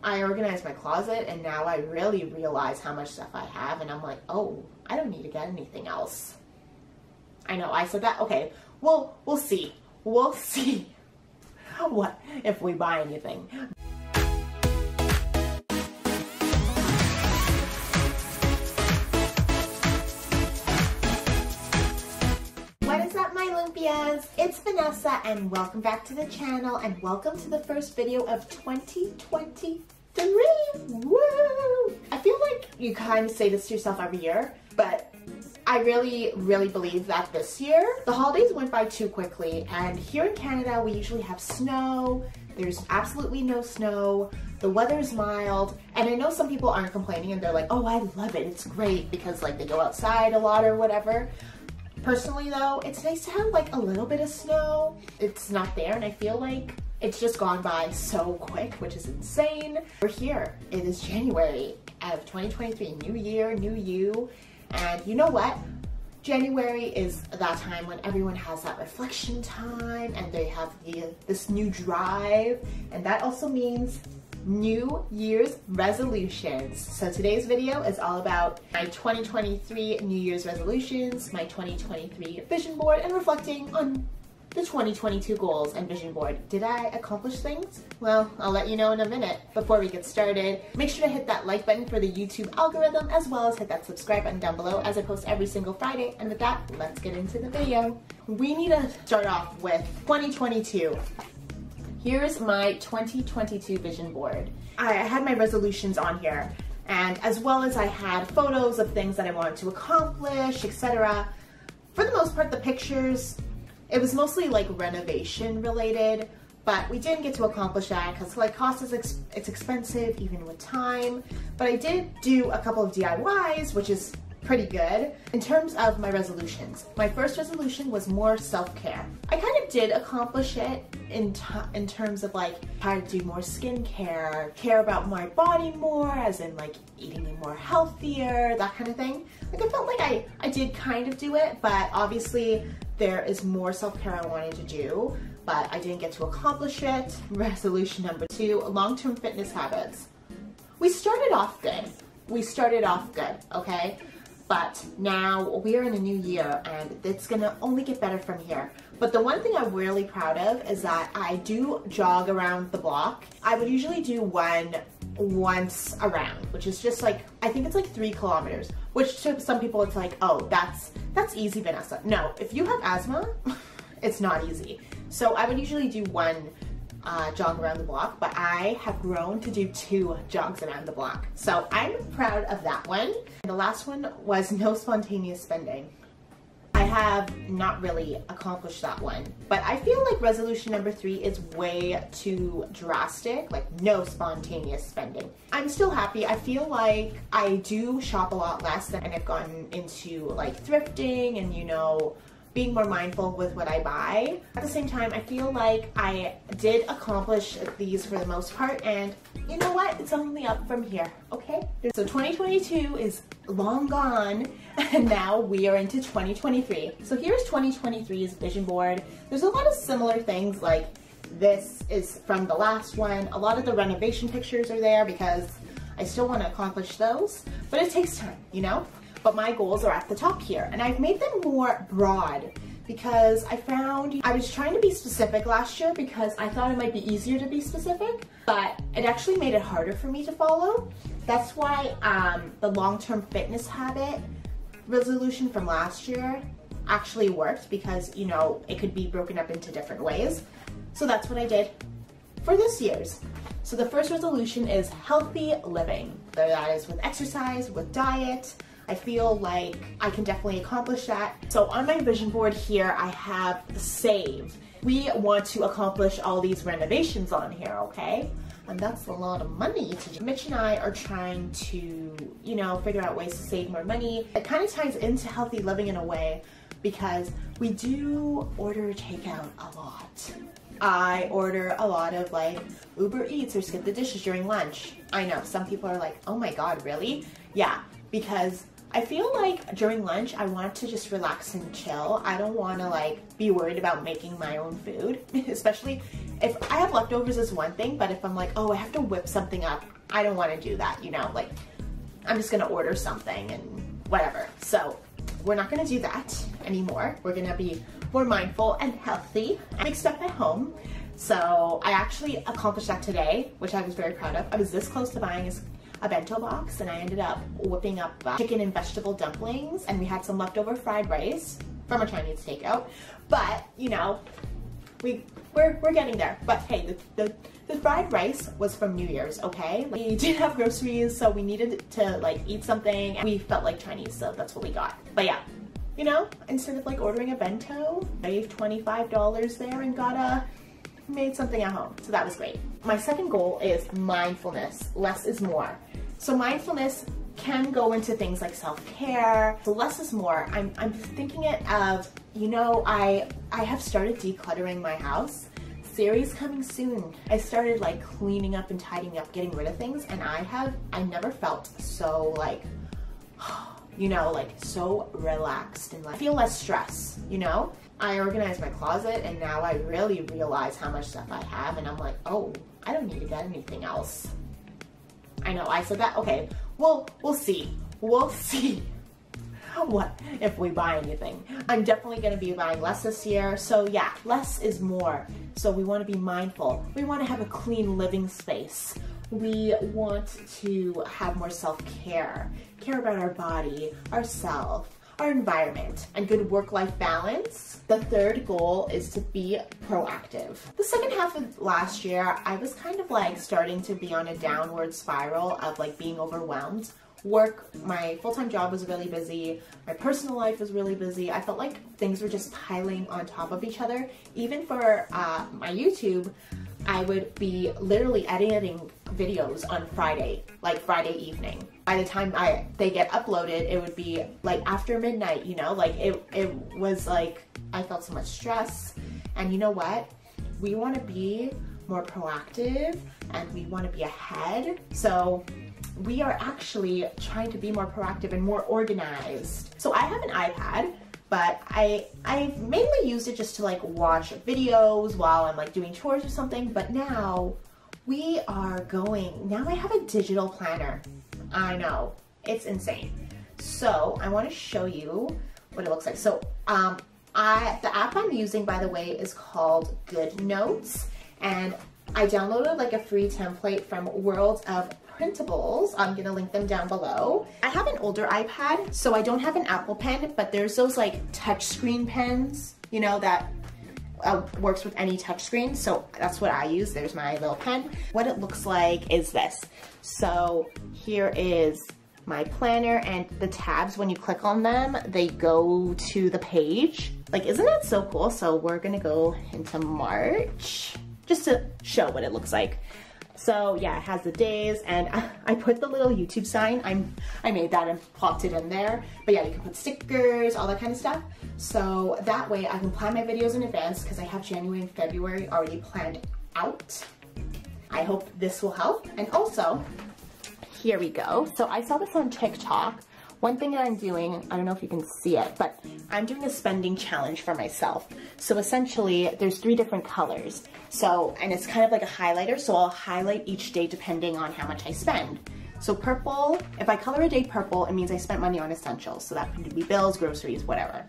I organized my closet and now I really realize how much stuff I have, and I'm like, oh, I don't need to get anything else. I know, I said that. Okay, well, we'll see. We'll see what if we buy anything. What is up, my Olympias? It's Vanessa and welcome back to the channel and welcome to the first video of 2023. Woo! I feel like you kind of say this to yourself every year, but I really believe that this year, the holidays went by too quickly, and here in Canada, we usually have snow. There's absolutely no snow. The weather's mild, and I know some people aren't complaining and they're like, oh, I love it. It's great because like they go outside a lot or whatever. Personally though, it's nice to have like a little bit of snow. It's not there, and I feel like it's just gone by so quick, which is insane. We're here. It is January of 2023, new year, new you. And you know what? January is that time when everyone has that reflection time and they have this new drive, and that also means New Year's resolutions. So today's video is all about my 2023 New Year's resolutions, my 2023 vision board, and reflecting on the 2022 goals and vision board. Did I accomplish things? Well, I'll let you know in a minute. Before we get started, make sure to hit that like button for the YouTube algorithm, as well as hit that subscribe button down below as I post every single Friday. And with that, let's get into the video. We need to start off with 2022. Here's my 2022 vision board. I had my resolutions on here, and as well as I had photos of things that I wanted to accomplish, etc. For the most part, the pictures, it was mostly like renovation related, but we didn't get to accomplish that because like cost is it's expensive even with time. But I did do a couple of DIYs, which is pretty good. In terms of my resolutions, my first resolution was more self-care. I kind of did accomplish it in terms of like how to do more skincare, care about my body more, as in like eating more healthier, that kind of thing. Like I felt like I did kind of do it, but obviously there is more self-care I wanted to do, but I didn't get to accomplish it. Resolution number 2, long-term fitness habits. We started off good, okay? But now we're in a new year and it's gonna only get better from here. But the one thing I'm really proud of is that I do jog around the block. I would usually do one once around, which is just like, I think it's like 3 kilometers, which to some people it's like, oh, that's easy, Vanessa. No, if you have asthma, it's not easy. So I would usually do one jog around the block, but I have grown to do 2 jogs around the block. So I'm proud of that one. The last one was no spontaneous spending. I have not really accomplished that one, but I feel like resolution number 3 is way too drastic, like no spontaneous spending. I'm still happy. I feel like I do shop a lot less, and I've gotten into like thrifting and, you know, being more mindful with what I buy. At the same time, I feel like I did accomplish these for the most part, and you know what? It's only up from here, okay? So 2022 is long gone, and now we are into 2023. So here's 2023's vision board. There's a lot of similar things, like this is from the last one. A lot of the renovation pictures are there because I still want to accomplish those, but it takes time, you know? But my goals are at the top here, and I've made them more broad because I found I was trying to be specific last year because I thought it might be easier to be specific, but it actually made it harder for me to follow. That's why the long-term fitness habit resolution from last year actually worked, because, you know, it could be broken up into different ways. So that's what I did for this year's. So the first resolution is healthy living. Whether that is with exercise, with diet, I feel like I can definitely accomplish that. So on my vision board here, I have save. We want to accomplish all these renovations on here, okay? And that's a lot of money to do. Mitch and I are trying to, you know, figure out ways to save more money. It kind of ties into healthy living in a way because we do order takeout a lot. I order a lot of like Uber Eats or skip the dishes during lunch. I know some people are like, oh my God, really? Yeah, because I feel like during lunch, I want to just relax and chill. I don't want to like be worried about making my own food, especially if I have leftovers is one thing, but if I'm like, oh, I have to whip something up, I don't want to do that, you know, like I'm just going to order something and whatever. So we're not going to do that anymore. We're going to be more mindful and healthy and make stuff at home. So I actually accomplished that today, which I was very proud of. I was this close to buying a bento box, and I ended up whipping up chicken and vegetable dumplings, and we had some leftover fried rice from a Chinese takeout. But you know, we're getting there. But hey, the fried rice was from New Year's, okay? We didn't have groceries, so we needed to like eat something, and we felt like Chinese, so that's what we got. But yeah, you know, instead of like ordering a bento, I gave $25 there and made something at home. So that was great. My second goal is mindfulness. Less is more. So mindfulness can go into things like self-care. So less is more. I'm thinking it of, you know, I have started decluttering my house. Series coming soon. I started like cleaning up and tidying up, getting rid of things, and I never felt so like, you know, like so relaxed and like I feel less stress, you know? I organized my closet and now I really realize how much stuff I have, and I'm like, oh, I don't need to get anything else. I know I said that. Okay, well, we'll see. We'll see what if we buy anything. I'm definitely going to be buying less this year. So yeah, less is more. So we want to be mindful. We want to have a clean living space. We want to have more self-care, care about our body, ourselves, our environment, and good work-life balance. The third goal is to be proactive. The second half of last year, I was kind of like starting to be on a downward spiral of like being overwhelmed. Work, my full-time job was really busy, my personal life was really busy. I felt like things were just piling on top of each other. Even for my YouTube, I would be literally editing videos on Friday, like Friday evening. By the time they get uploaded, it would be like after midnight, you know, like it was like, I felt so much stress. And you know what? We want to be more proactive and we want to be ahead. So we are actually trying to be more proactive and more organized. So I have an iPad, but I mainly used it just to like watch videos while I'm like doing chores or something. But now now I have a digital planner. I know, it's insane. So I want to show you what it looks like. So the app I'm using, by the way, is called Good Notes, and I downloaded like a free template from World of Printables. I'm gonna link them down below. I have an older iPad, so I don't have an Apple Pen, but there's those like touchscreen pens, you know, that works with any touchscreen. So that's what I use. There's my little pen. What it looks like is this. So here is my planner, and the tabs, when you click on them, they go to the page. Like, isn't that so cool? So we're gonna go into March just to show what it looks like. So yeah, it has the days, and I put the little YouTube sign. I made that and plopped it in there. But yeah, you can put stickers, all that kind of stuff. So that way I can plan my videos in advance because I have January and February already planned out. I hope this will help. And also, here we go. So I saw this on TikTok. One thing that I'm doing, I don't know if you can see it, but I'm doing a spending challenge for myself. So essentially, there's 3 different colors. So, and it's kind of like a highlighter, so I'll highlight each day depending on how much I spend. So purple, if I color a day purple, it means I spent money on essentials. So that could be bills, groceries, whatever.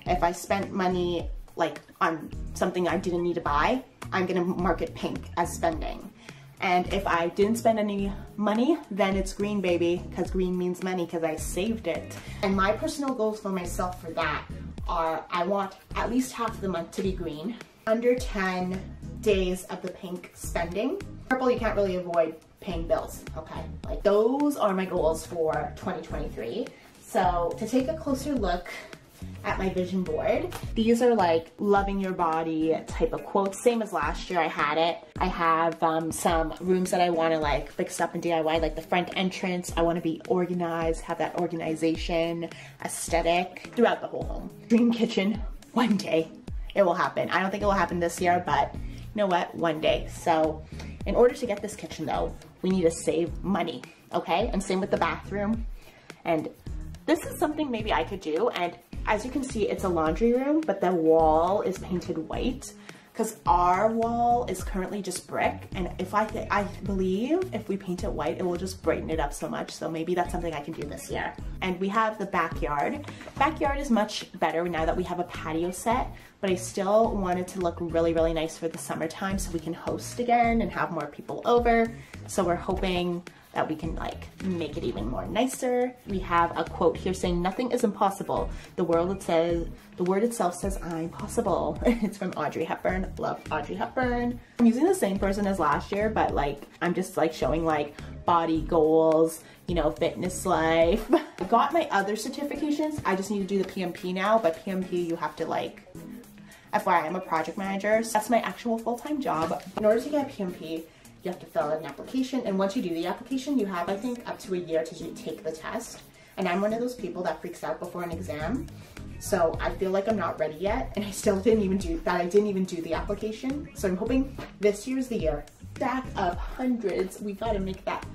If I spent money like on something I didn't need to buy, I'm gonna mark it pink as spending. And if I didn't spend any money, then it's green, baby, because green means money because I saved it. And my personal goals for myself for that are, I want at least half of the month to be green, under 10 days of the pink spending. Purple, you can't really avoid paying bills, okay? Like, those are my goals for 2023. So to take a closer look at my vision board, these are like loving your body type of quotes, same as last year I had it. I have some rooms that I want to like fix up and DIY, like the front entrance. I want to be organized, have that organization aesthetic throughout the whole home. Dream kitchen, one day it will happen. I don't think it will happen this year, but you know what, one day. So in order to get this kitchen though, we need to save money, okay? And same with the bathroom. And This is something maybe I could do, and as you can see, it's a laundry room, but the wall is painted white because our wall is currently just brick, and if I believe if we paint it white, it will just brighten it up so much. So maybe that's something I can do this year. And we have the backyard. Backyard is much better now that we have a patio set, but I still want it to look really, really nice for the summertime so we can host again and have more people over. So we're hoping that we can like make it even more nicer. We have a quote here saying, "Nothing is impossible. The word itself says I'm possible." It's from Audrey Hepburn. Love Audrey Hepburn. I'm using the same person as last year, but like I'm just like showing like body goals, you know, fitness life. I got my other certifications. I just need to do the PMP now, but PMP you have to like, FYI, I'm a project manager. So that's my actual full-time job. In order to get PMP, you have to fill out an application, and once you do the application, you have, I think, up to a year to take the test. And I'm one of those people that freaks out before an exam, so I feel like I'm not ready yet, and I still didn't even do that. I didn't even do the application, so I'm hoping this year's the year. Stack of hundreds. We gotta make that,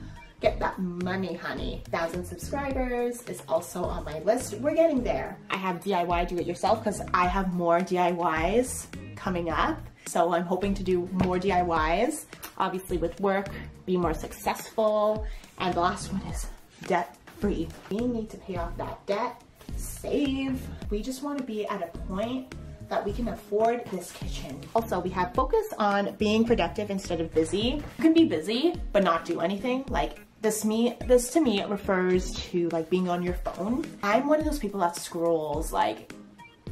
get that money, honey. 1,000 subscribers is also on my list. We're getting there. I have DIY do it yourself because I have more DIYs coming up. So I'm hoping to do more DIYs, obviously with work, be more successful. And the last one is debt free. We need to pay off that debt, save. We just want to be at a point that we can afford this kitchen. Also, we have focus on being productive instead of busy. You can be busy, but not do anything. Like this to me, it refers to like being on your phone. I'm one of those people that scrolls like,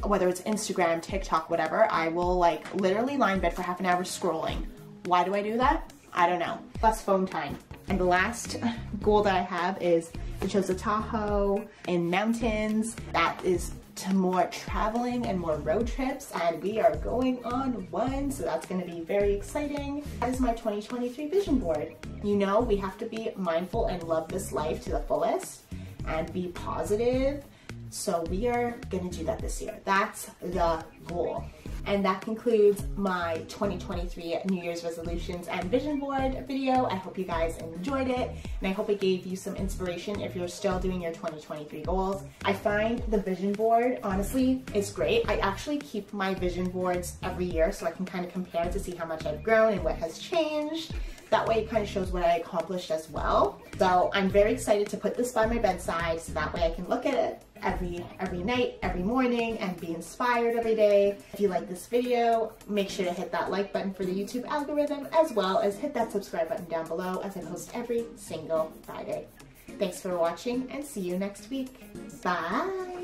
whether it's Instagram, TikTok, whatever, I will like literally lie in bed for half an hour scrolling. Why do I do that? I don't know. Less phone time. And the last goal that I have is it shows the Tahoe in mountains. That is to more traveling and more road trips, and we are going on one, so that's going to be very exciting. That is my 2023 vision board. You know, we have to be mindful and love this life to the fullest and be positive. So we are gonna do that this year. That's the goal. And that concludes my 2023 New Year's resolutions and vision board video. I hope you guys enjoyed it, and I hope it gave you some inspiration if you're still doing your 2023 goals. I find the vision board, honestly, is great. I actually keep my vision boards every year so I can kind of compare to see how much I've grown and what has changed. That way it kind of shows what I accomplished as well. So I'm very excited to put this by my bedside so that way I can look at it every night, every morning, and be inspired every day. If you like this video, make sure to hit that like button for the YouTube algorithm, as well as hit that subscribe button down below as I post every single Friday. Thanks for watching, and see you next week. Bye!